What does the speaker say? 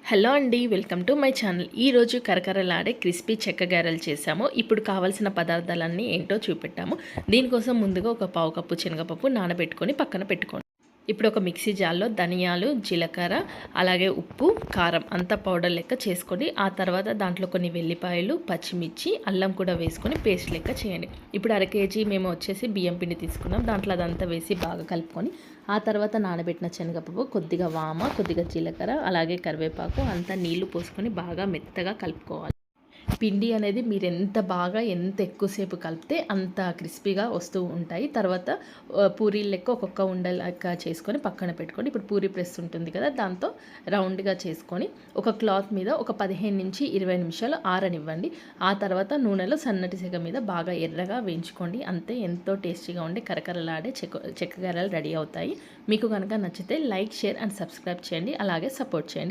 Hello అండి, welcome to my channel. ఈరోజు కరకరలాడే క్రిస్పీ చెక్క గారెలు చేసాము. ఇప్పుడు కావాల్సిన పదార్థాలన్నీ ఏంటో చూపెట్టాము. దీనికోసం ముందుగా ఒక పావు కప్పు శనగపప్పు నానబెట్టుకొని పక్కన పెట్టుకోండి. ఇప్పుడు ఒక మిక్సీ జార్లో ధనియాలు, జీలకర్ర, అలాగే ఉప్పు, కారం అంతా పౌడర్ లెక్క చేసుకొని ఆ తర్వాత దాంట్లో కొన్ని వెల్లిపాయలు, పచ్చిమిర్చి, అల్లం కూడా వేసుకొని పేస్ట్ లెక్క చేయండి. ఇప్పుడు అర కేజీ మేము వచ్చేసి బియ్యం పిండి తీసుకున్నాం. దాంట్లో అదంతా వేసి బాగా కలుపుకొని ఆ తర్వాత నానబెట్టిన శనగపప్పు, కొద్దిగా వామ, కొద్దిగా జీలకర్ర, అలాగే కరివేపాకు అంతా నీళ్లు పోసుకొని బాగా మెత్తగా కలుపుకోవాలి. పిండి అనేది మీరు ఎంత ఎక్కువసేపు కలిపితే అంత క్రిస్పీగా వస్తూ ఉంటాయి. తర్వాత పూరీలు లెక్క ఒక్కొక్క ఉండ లెక్క చేసుకొని పక్కన పెట్టుకొని ఇప్పుడు పూరీ ప్రెస్ ఉంటుంది కదా, దాంతో రౌండ్గా చేసుకొని ఒక క్లాత్ మీద ఒక 15-20 నిమిషాలు ఆరనివ్వండి. ఆ తర్వాత నూనెలో సన్నటి సెగ మీద బాగా ఎర్రగా వేయించుకోండి. అంతే, ఎంతో టేస్టీగా ఉండే కరకరలాడే చెక్కగారెలు రెడీ అవుతాయి. మీకు కనుక నచ్చితే లైక్, షేర్ అండ్ సబ్స్క్రైబ్ చేయండి. అలాగే సపోర్ట్ చేయండి.